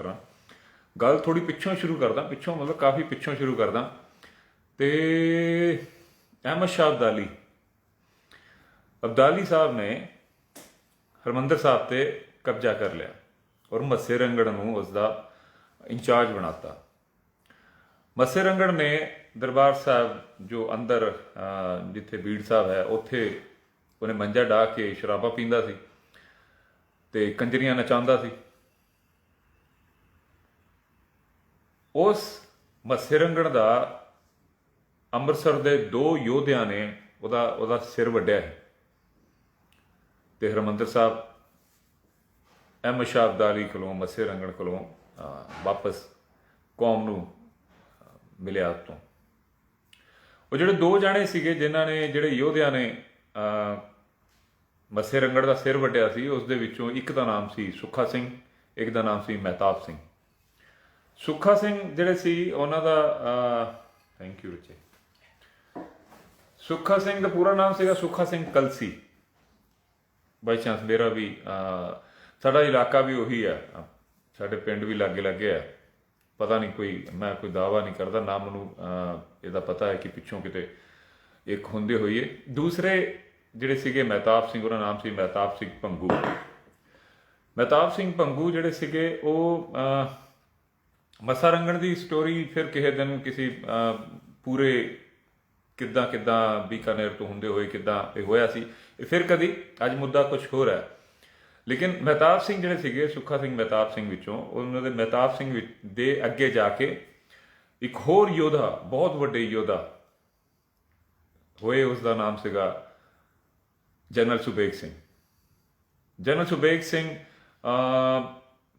करा। गल थोड़ी पिछों शुरू करदा, पिछों मतलब काफ़ी पिछों शुरू करदा। तो अहमद शाह अब्दाली साहब ने हरमंदर साहब ते कब्जा कर लिया और मस्से रंगड़ नूं उसका इंचार्ज बनाता। मस्से रंगड़ ने दरबार साहब जो अंदर जिथे बीड़ साहब है उत्थे उन्हें मंजा डाह के शराबा पींदा सी ते कंजरियां नचांदा सी। उस मस्से रंगड़ दा ਅੰਮ੍ਰਿਤਸਰ ਦੇ 2 ਯੋਧਿਆਂ ਨੇ ਉਹਦਾ ਸਿਰ ਵੱਢਿਆ ਹੈ ਤੇ ਹਰਮੰਦਰ ਸਾਹਿਬ ਅਹਿਮਦ ਸ਼ਾਹ ਅਬਦਾਲੀ ਕੋਲੋਂ ਮੱਸੇ ਰੰਗੜ ਕੋਲੋਂ ਵਾਪਸ ਕੌਮ ਨੂੰ ਮਿਲਿਆ। ਉੱਤੋਂ ਉਹ ਜਿਹੜੇ 2 ਜਾਣੇ ਸੀਗੇ ਜਿਨ੍ਹਾਂ ਨੇ ਜਿਹੜੇ ਯੋਧਿਆਂ ਨੇ ਮੱਸੇ ਰੰਗੜ ਦਾ ਸਿਰ ਵੱਢਿਆ ਸੀ, ਉਸ ਦੇ ਵਿੱਚੋਂ ਇੱਕ ਦਾ ਨਾਮ ਸੀ ਸੁੱਖਾ ਸਿੰਘ, ਇੱਕ ਦਾ ਨਾਮ ਸੀ ਮਹਿਤਾਬ ਸਿੰਘ। ਸੁੱਖਾ ਸਿੰਘ ਜਿਹੜੇ ਸੀ ਉਹਨਾਂ ਦਾ ਥੈਂਕ ਯੂ ਰਿਚੇ, ਸੁੱਖਾ ਸਿੰਘ ਦਾ ਪੂਰਾ ਨਾਮ ਸੀਗਾ ਸੁੱਖਾ ਸਿੰਘ ਕਲਸੀ। ਬਾਈ ਚਾਂਸ ਮੇਰਾ ਵੀ ਸਾਡਾ ਇਲਾਕਾ ਵੀ ਉਹੀ ਆ, ਸਾਡੇ ਪਿੰਡ ਵੀ ਲਾਗੇ ਲਾਗੇ ਆ। ਪਤਾ ਨਹੀਂ ਕੋਈ, ਮੈਂ ਕੋਈ ਦਾਅਵਾ ਨਹੀਂ ਕਰਦਾ ਨਾ, ਮੈਨੂੰ ਇਹਦਾ ਪਤਾ ਹੈ ਕਿ ਪਿੱਛੋਂ ਕਿਤੇ ਇੱਕ ਹੁੰਦੇ ਹੋਈਏ। ਦੂਸਰੇ ਜਿਹੜੇ ਸੀਗੇ ਮਹਿਤਾਬ ਸਿੰਘ, ਉਹਦਾ ਨਾਮ ਸੀ ਮਹਿਤਾਬ ਸਿੰਘ ਭੰਗੂ। ਮਹਿਤਾਬ ਸਿੰਘ ਭੰਗੂ ਜਿਹੜੇ ਸੀਗੇ ਉਹ ਮੱਸਾ ਰੰਗੜ ਦੀ ਸਟੋਰੀ ਫਿਰ ਕਿਸੇ ਦਿਨ ਕਿਸੇ ਪੂਰੇ ਕਿੱਦਾਂ ਬੀਕਾਨੇਰ ਤੋਂ ਹੁੰਦੇ ਹੋਏ ਕਿੱਦਾਂ ਇਹ ਹੋਇਆ ਸੀ, ਇਹ ਫਿਰ ਕਦੀ, ਅੱਜ ਮੁੱਦਾ ਕੁਛ ਹੋਰ ਹੈ। ਲੇਕਿਨ ਮਹਿਤਾਬ ਸਿੰਘ ਜਿਹੜੇ ਸੀਗੇ, ਸੁੱਖਾ ਸਿੰਘ ਮਹਿਤਾਬ ਸਿੰਘ ਵਿੱਚੋਂ, ਉਹਨਾਂ ਦੇ ਮਹਿਤਾਬ ਸਿੰਘ ਦੇ ਅੱਗੇ ਜਾ ਕੇ ਇੱਕ ਹੋਰ ਯੋਧਾ, ਬਹੁਤ ਵੱਡੇ ਯੋਧਾ ਹੋਏ, ਉਸ ਦਾ ਨਾਮ ਸੀਗਾ ਜਨਰਲ ਸੁਬੇਗ ਸਿੰਘ। ਜਨਰਲ ਸੁਬੇਗ ਸਿੰਘ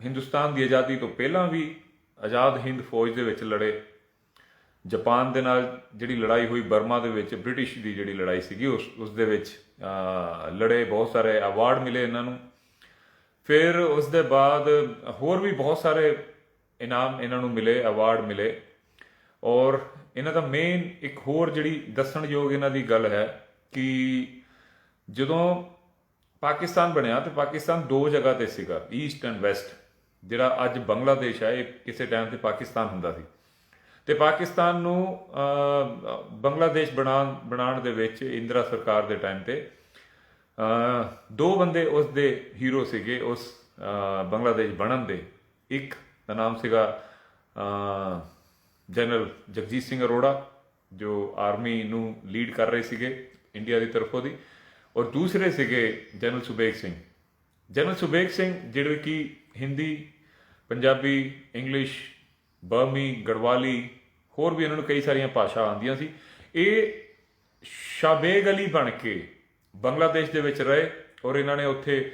ਹਿੰਦੁਸਤਾਨ ਦੀ ਆਜ਼ਾਦੀ ਤੋਂ ਪਹਿਲਾਂ ਵੀ ਆਜ਼ਾਦ ਹਿੰਦ ਫੌਜ ਦੇ ਵਿੱਚ ਲੜੇ। ਜਾਪਾਨ ਦੇ ਨਾਲ ਜਿਹੜੀ ਲੜਾਈ ਹੋਈ ਬਰਮਾ ਦੇ ਵਿੱਚ, ਬ੍ਰਿਟਿਸ਼ ਦੀ ਜਿਹੜੀ ਲੜਾਈ ਸੀਗੀ ਉਸ ਦੇ ਵਿੱਚ ਲੜੇ। ਬਹੁਤ ਸਾਰੇ ਅਵਾਰਡ ਮਿਲੇ ਇਹਨਾਂ ਨੂੰ। ਫਿਰ ਉਸ ਦੇ ਬਾਅਦ ਹੋਰ ਵੀ ਬਹੁਤ ਸਾਰੇ ਇਨਾਮ ਇਹਨਾਂ ਨੂੰ ਮਿਲੇ, ਅਵਾਰਡ ਮਿਲੇ। ਔਰ ਇਹਨਾਂ ਦਾ ਮੇਨ ਇੱਕ ਹੋਰ ਜਿਹੜੀ ਦੱਸਣਯੋਗ ਇਹਨਾਂ ਦੀ ਗੱਲ ਹੈ ਕਿ ਜਦੋਂ ਪਾਕਿਸਤਾਨ ਬਣਿਆ ਤਾਂ ਪਾਕਿਸਤਾਨ 2 ਜਗ੍ਹਾ 'ਤੇ ਸੀਗਾ, ਈਸਟ ਐਂਡ ਵੈਸਟ। ਜਿਹੜਾ ਅੱਜ ਬੰਗਲਾਦੇਸ਼ ਹੈ ਇਹ ਕਿਸੇ ਟਾਈਮ ਤੇ ਪਾਕਿਸਤਾਨ ਹੁੰਦਾ ਸੀ। ਤੇ ਪਾਕਿਸਤਾਨ ਨੂੰ ਬੰਗਲਾਦੇਸ਼ ਬਣਾਉਣ ਦੇ ਵਿੱਚ ਇੰਦਰਾ ਸਰਕਾਰ ਦੇ ਟਾਈਮ ਤੇ 2 ਬੰਦੇ ਉਸ ਦੇ ਹੀਰੋ ਸੀਗੇ ਉਸ ਬੰਗਲਾਦੇਸ਼ ਬਣਨ ਦੇ। ਇੱਕ ਦਾ ਨਾਮ ਸੀਗਾ ਜਨਰਲ ਜਗਜੀਤ ਸਿੰਘ ਅਰੋੜਾ ਜੋ ਆਰਮੀ ਨੂੰ ਲੀਡ ਕਰ ਰਹੇ ਸੀਗੇ ਇੰਡੀਆ ਦੀ ਤਰਫੋਂ ਦੀ, ਔਰ ਦੂਸਰੇ ਸੀਗੇ ਜਨਰਲ ਸੁਬੇਗ ਸਿੰਘ। ਜਨਰਲ ਸੁਬੇਗ ਸਿੰਘ ਜਿਹੜੇ ਕਿ ਹਿੰਦੀ, ਪੰਜਾਬੀ, ਇੰਗਲਿਸ਼, ਬਰਮੀ, ਗੜਵਾਲੀ, ਹੋਰ ਵੀ ਇਹਨਾਂ ਨੂੰ ਕਈ ਸਾਰੀਆਂ ਭਾਸ਼ਾ ਆਉਂਦੀਆਂ ਸੀ। ਇਹ ਸ਼ਾਬੇਗ ਅਲੀ ਬਣ ਕੇ ਬੰਗਲਾਦੇਸ਼ ਦੇ ਵਿੱਚ ਰਹੇ ਔਰ ਇਹਨਾਂ ਨੇ ਉੱਥੇ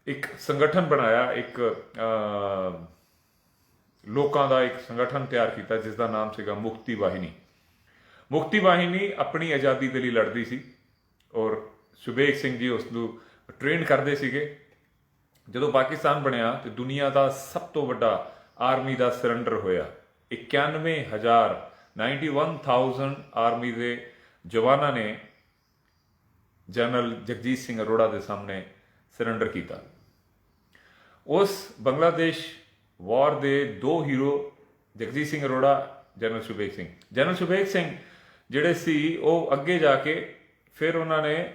ਇੱਕ ਸੰਗਠਨ ਬਣਾਇਆ, ਇੱਕ ਲੋਕਾਂ ਦਾ ਇੱਕ ਸੰਗਠਨ ਤਿਆਰ ਕੀਤਾ ਜਿਸ ਦਾ ਨਾਮ ਸੀਗਾ ਮੁਕਤੀ ਵਾਹਿਨੀ। ਮੁਕਤੀ ਵਾਹਿਨੀ ਆਪਣੀ ਆਜ਼ਾਦੀ ਦੇ ਲਈ ਲੜਦੀ ਸੀ ਔਰ ਸੁਬੇਗ ਸਿੰਘ ਜੀ ਉਸ ਨੂੰ ਟ੍ਰੇਨ ਕਰਦੇ ਸੀਗੇ। ਜਦੋਂ ਪਾਕਿਸਤਾਨ ਬਣਿਆ ਤੇ ਦੁਨੀਆ ਦਾ ਸਭ ਤੋਂ ਵੱਡਾ ਆਰਮੀ ਦਾ ਸਰੈਂਡਰ ਹੋਇਆ। 91,000 ਆਰਮੀ ਦੇ ਜਵਾਨਾਂ ਨੇ ਜਨਰਲ ਜਗਜੀਤ ਸਿੰਘ ਅਰੋੜਾ ਦੇ ਸਾਹਮਣੇ ਸਰੈਂਡਰ ਕੀਤਾ। ਉਸ ਬੰਗਲਾਦੇਸ਼ ਵਾਰ ਦੇ 2 hero Jagjit Singh Arora, general Subeg Singh. General Subeg Singh ਜਿਹੜੇ ਸੀ ਉਹ ਅੱਗੇ ਜਾ ਕੇ ਫਿਰ ਉਹਨਾਂ ਨੇ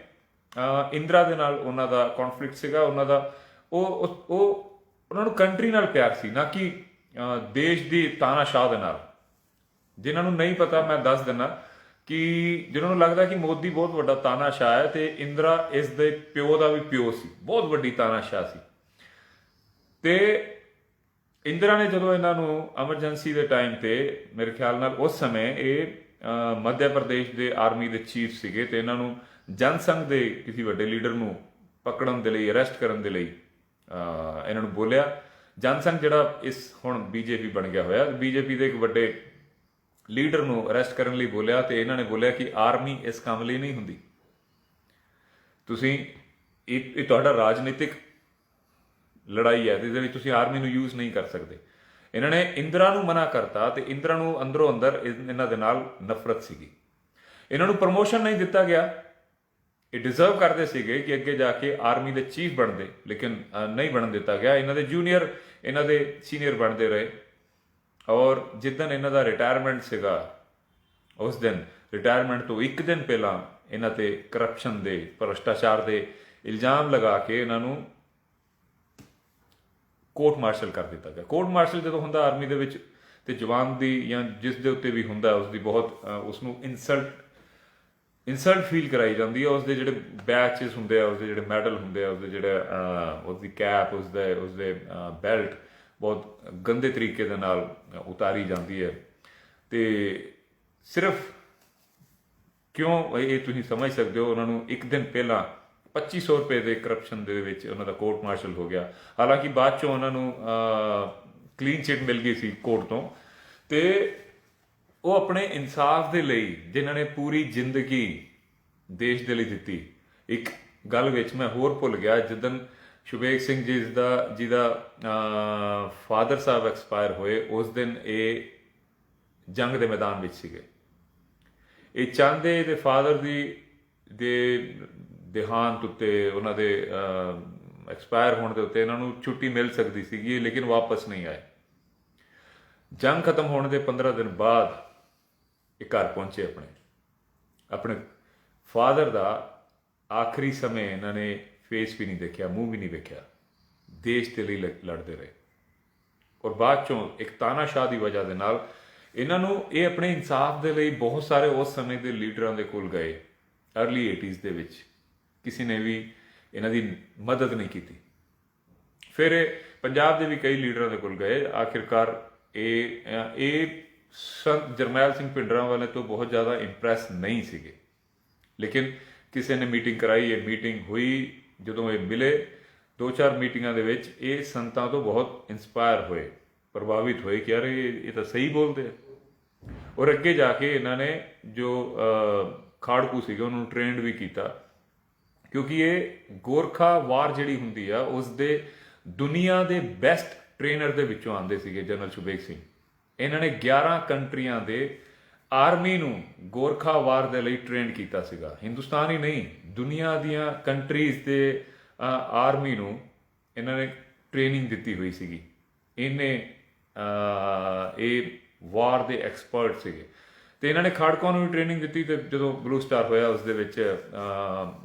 ਇੰਦਰਾ ਦੇ ਨਾਲ ਉਹਨਾਂ ਦਾ ਕੌਨਫਲਿਕਟ ਸੀਗਾ। ਉਹਨਾਂ ਦਾ ਉਹਨਾਂ ਨੂੰ ਕੰਟਰੀ ਨਾਲ ਪਿਆਰ ਸੀ, ਨਾ ਕਿ ਦੇਸ਼ ਦੀ ਤਾਨਾਸ਼ਾਹ ਦੇ ਨਾਲ। ਜਿਨ੍ਹਾਂ ਨੂੰ ਨਹੀਂ ਪਤਾ ਮੈਂ ਦੱਸ ਦਿੰਦਾ ਕਿ ਜਿਹਨਾਂ ਨੂੰ ਲੱਗਦਾ ਕਿ ਮੋਦੀ ਬਹੁਤ ਵੱਡਾ ਤਾਨਾਸ਼ਾਹ ਹੈ ਤੇ ਇੰਦਰਾ ਇਸ ਦੇ ਪਿਓ ਦਾ ਵੀ ਪਿਓ ਸੀ, ਬਹੁਤ ਵੱਡੀ ਤਾਨਾਸ਼ਾਹ ਸੀ। ਤੇ ਇੰਦਰਾ ਨੇ ਜਦੋਂ ਇਹਨਾਂ ਨੂੰ ਐਮਰਜੈਂਸੀ ਦੇ ਟਾਈਮ ਤੇ, ਮੇਰੇ ਖਿਆਲ ਨਾਲ ਉਸ ਸਮੇਂ ਇਹ ਮੱਧ ਪ੍ਰਦੇਸ਼ ਦੇ ਆਰਮੀ ਦੇ ਚੀਫ ਸੀਗੇ, ਤੇ ਇਹਨਾਂ ਨੂੰ ਜਨਸੰਘ ਦੇ ਕਿਸੇ ਵੱਡੇ ਲੀਡਰ ਨੂੰ ਪਕੜਨ ਦੇ ਲਈ, ਅਰੈਸਟ ਕਰਨ ਦੇ ਲਈ ਇਹਨਾਂ ਨੂੰ ਬੋਲਿਆ। ਜਨਸੰਘ ਜਿਹੜਾ ਇਸ ਹੁਣ ਬੀਜੇਪੀ ਬਣ ਗਿਆ ਹੋਇਆ, ਬੀਜੇਪੀ ਦੇ ਇੱਕ ਵੱਡੇ ਲੀਡਰ ਨੂੰ ਅਰੈਸਟ ਕਰਨ ਲਈ ਬੋਲਿਆ ਤੇ ਇਹਨਾਂ ਨੇ ਬੋਲਿਆ ਕਿ ਆਰਮੀ ਇਸ ਕੰਮ ਲਈ ਨਹੀਂ ਹੁੰਦੀ, ਤੁਸੀਂ ਇਹ ਤੁਹਾਡਾ ਰਾਜਨੀਤਿਕ ਲੜਾਈ ਹੈ ਤੇ ਇਹਦੇ ਵਿੱਚ ਤੁਸੀਂ ਆਰਮੀ ਨੂੰ ਯੂਜ਼ ਨਹੀਂ ਕਰ ਸਕਦੇ। ਇਹਨਾਂ ਨੇ ਇੰਦਰਾ ਨੂੰ ਮਨਾ ਕਰਤਾ ਤੇ ਇੰਦਰਾ ਨੂੰ ਅੰਦਰੋਂ ਅੰਦਰ ਇਹਨਾਂ ਦੇ ਨਾਲ ਨਫ਼ਰਤ ਸੀਗੀ। ਇਹਨਾਂ ਨੂੰ ਪ੍ਰਮੋਸ਼ਨ ਨਹੀਂ ਦਿੱਤਾ ਗਿਆ। ਇਹ ਡਿਜ਼ਰਵ ਕਰਦੇ ਸੀਗੇ ਕਿ ਅੱਗੇ ਜਾ ਕੇ ਆਰਮੀ ਦੇ ਚੀਫ ਬਣਦੇ, ਲੇਕਿਨ ਨਹੀਂ ਬਣਨ ਦਿੱਤਾ ਗਿਆ। ਇਹਨਾਂ ਦੇ ਜੂਨੀਅਰ ਇਹਨਾਂ ਦੇ ਸੀਨੀਅਰ ਬਣਦੇ ਰਹੇ ਔਰ ਜਿੱਦਣ ਇਹਨਾਂ ਦਾ ਰਿਟਾਇਰਮੈਂਟ ਸੀਗਾ ਉਸ ਦਿਨ ਰਿਟਾਇਰਮੈਂਟ ਤੋਂ ਇੱਕ ਦਿਨ ਪਹਿਲਾਂ ਇਹਨਾਂ ਤੇ ਕਰਪਸ਼ਨ ਦੇ ਭ੍ਰਿਸ਼ਟਾਚਾਰ ਦੇ ਇਲਜ਼ਾਮ ਲਗਾ ਕੇ ਇਹਨਾਂ ਨੂੰ ਕੋਰਟ ਮਾਰਸ਼ਲ ਕਰ ਦਿੱਤਾ ਗਿਆ। ਕੋਰਟ ਮਾਰਸ਼ਲ ਜਦੋਂ ਹੁੰਦਾ ਆਰਮੀ ਦੇ ਵਿੱਚ ਤੇ ਜਵਾਨ ਦੀ ਜਾਂ ਜਿਸ ਦੇ ਉੱਤੇ ਵੀ ਹੁੰਦਾ ਉਸ ਦੀ ਬਹੁਤ ਉਸਨੂੰ ਇਨਸਲਟ ਫੀਲ ਕਰਾਈ ਜਾਂਦੀ ਹੈ। ਉਸਦੇ ਜਿਹੜੇ ਬੈਚਸ ਹੁੰਦੇ ਆ, ਉਸਦੇ ਜਿਹੜੇ ਮੈਡਲ ਹੁੰਦੇ ਆ, ਉਸਦੇ ਜਿਹੜੇ ਉਸਦੀ ਕੈਪ, ਉਸਦੇ ਬੈਲਟ ਬਹੁਤ ਗੰਦੇ ਤਰੀਕੇ ਦੇ ਨਾਲ ਉਤਾਰੀ ਜਾਂਦੀ ਹੈ। ਤੇ ਸਿਰਫ ਕਿਉਂ ਇਹ ਤੁਸੀਂ ਸਮਝ ਸਕਦੇ ਹੋ, ਉਹਨਾਂ ਨੂੰ ਇੱਕ ਦਿਨ ਪਹਿਲਾਂ 2500 ਰੁਪਏ ਦੇ ਕਰਪਸ਼ਨ ਦੇ ਵਿੱਚ ਉਹਨਾਂ ਦਾ ਕੋਰਟ ਮਾਰਸ਼ਲ ਹੋ ਗਿਆ। ਹਾਲਾਂਕਿ ਬਾਅਦ ਚੋਂ ਉਹਨਾਂ ਨੂੰ ਕਲੀਨ ਚਿੱਟ ਮਿਲ ਗਈ ਸੀ ਕੋਰਟ ਤੋਂ। ਤੇ ਉਹ ਆਪਣੇ ਇਨਸਾਫ ਦੇ ਲਈ ਜਿਨ੍ਹਾਂ ਨੇ ਪੂਰੀ ਜ਼ਿੰਦਗੀ ਦੇਸ਼ ਦੇ ਲਈ ਦਿੱਤੀ। ਇੱਕ ਗੱਲ ਵਿੱਚ ਮੈਂ ਹੋਰ ਭੁੱਲ ਗਿਆ, ਜਿੱਦਣ ਸ਼ੁਭੇਗ ਸਿੰਘ ਜੀ ਦਾ ਫਾਦਰ ਸਾਹਿਬ ਐਕਸਪਾਇਰ ਹੋਏ ਉਸ ਦਿਨ ਇਹ ਜੰਗ ਦੇ ਮੈਦਾਨ ਵਿੱਚ ਸੀਗੇ। ਇਹ ਚਾਹੁੰਦੇ ਤੇ ਫਾਦਰ ਦੇ ਦੇਹਾਂਤ ਉੱਤੇ, ਉਹਨਾਂ ਦੇ ਐਕਸਪਾਇਰ ਹੋਣ ਦੇ ਉੱਤੇ ਇਹਨਾਂ ਨੂੰ ਛੁੱਟੀ ਮਿਲ ਸਕਦੀ ਸੀਗੀ, ਲੇਕਿਨ ਵਾਪਸ ਨਹੀਂ ਆਏ। ਜੰਗ ਖਤਮ ਹੋਣ ਦੇ 15 ਦਿਨ ਬਾਅਦ ਇਹ ਘਰ ਪਹੁੰਚੇ। ਆਪਣੇ ਫਾਦਰ ਦਾ ਆਖਰੀ ਸਮੇਂ ਇਹਨਾਂ ਨੇ ਫੇਸ ਵੀ ਨਹੀਂ ਦੇਖਿਆ, ਮੂੰਹ ਵੀ ਨਹੀਂ ਵੇਖਿਆ। ਦੇਸ਼ ਦੇ ਲਈ ਲੜਦੇ ਰਹੇ ਔਰ ਬਾਅਦ ਚੋਂ ਇੱਕ ਤਾਨਾਸ਼ਾਹ ਦੀ ਵਜ੍ਹਾ ਦੇ ਨਾਲ ਇਹਨਾਂ ਨੂੰ ਇਹ ਆਪਣੇ ਇਨਸਾਫ ਦੇ ਲਈ ਬਹੁਤ ਸਾਰੇ ਉਸ ਸਮੇਂ ਦੇ ਲੀਡਰਾਂ ਦੇ ਕੋਲ ਗਏ। ਅਰਲੀ 80s ਦੇ ਵਿੱਚ ਕਿਸੇ ਨੇ ਵੀ ਇਹਨਾਂ ਦੀ ਮਦਦ ਨਹੀਂ ਕੀਤੀ। ਫਿਰ ਇਹ ਪੰਜਾਬ ਦੇ ਵੀ ਕਈ ਲੀਡਰਾਂ ਦੇ ਕੋਲ ਗਏ। ਆਖਿਰਕਾਰ ਇਹ ਸੰਤ ਜਰਨੈਲ ਸਿੰਘ ਭਿੰਡਰਾਂਵਾਲੇ ਤੋਂ ਬਹੁਤ ਜ਼ਿਆਦਾ ਇੰਪ੍ਰੈਸ ਨਹੀਂ ਸੀਗੇ, ਲੇਕਿਨ ਕਿਸੇ ਨੇ ਮੀਟਿੰਗ ਕਰਾਈ, ਇਹ ਮੀਟਿੰਗ ਹੋਈ। ਜਦੋਂ ਇਹ ਮਿਲੇ 2-4 ਮੀਟਿੰਗਾਂ ਦੇ ਵਿੱਚ ਇਹ ਸੰਤਾਂ ਤੋਂ ਬਹੁਤ ਇੰਸਪਾਇਰ ਹੋਏ, ਪ੍ਰਭਾਵਿਤ ਹੋਏ ਕਿ ਯਾਰ ਇਹ ਤਾਂ ਸਹੀ ਬੋਲਦੇ ਆ। ਔਰ ਅੱਗੇ ਜਾ ਕੇ ਇਹਨਾਂ ਨੇ ਜੋ ਖਾੜਕੂ ਸੀਗੇ ਉਹਨੂੰ ਟ੍ਰੇਨਡ ਵੀ ਕੀਤਾ, ਕਿਉਂਕਿ ਇਹ ਗੋਰਖਾ ਵਾਰ ਜਿਹੜੀ ਹੁੰਦੀ ਆ ਉਸ ਦੇ ਦੁਨੀਆ ਦੇ ਬੈਸਟ ਟ੍ਰੇਨਰ ਦੇ ਵਿੱਚੋਂ ਆਉਂਦੇ ਸੀਗੇ ਜਨਰਲ ਸ਼ੁਭੇਗ ਸਿੰਘ। ਇਹਨਾਂ ਨੇ 11 ਕੰਟਰੀਆਂ ਦੇ ਆਰਮੀ ਨੂੰ ਗੋਰਖਾ ਵਾਰ ਦੇ ਲਈ ਟ੍ਰੇਨ ਕੀਤਾ ਸੀਗਾ। ਹਿੰਦੁਸਤਾਨ ਹੀ ਨਹੀਂ, ਦੁਨੀਆ ਦੀਆਂ ਕੰਟਰੀਜ਼ ਦੇ ਆਰਮੀ ਨੂੰ ਇਹਨਾਂ ਨੇ ਟ੍ਰੇਨਿੰਗ ਦਿੱਤੀ ਹੋਈ ਸੀਗੀ। ਇਹ ਵਾਰ ਦੇ ਐਕਸਪਰਟ ਸੀਗੇ ਤੇ ਇਹਨਾਂ ਨੇ ਖਾੜਕਾਂ ਨੂੰ ਵੀ ਟ੍ਰੇਨਿੰਗ ਦਿੱਤੀ। ਤੇ ਜਦੋਂ ਬਲੂ ਸਟਾਰ ਹੋਇਆ ਉਸ ਦੇ ਵਿੱਚ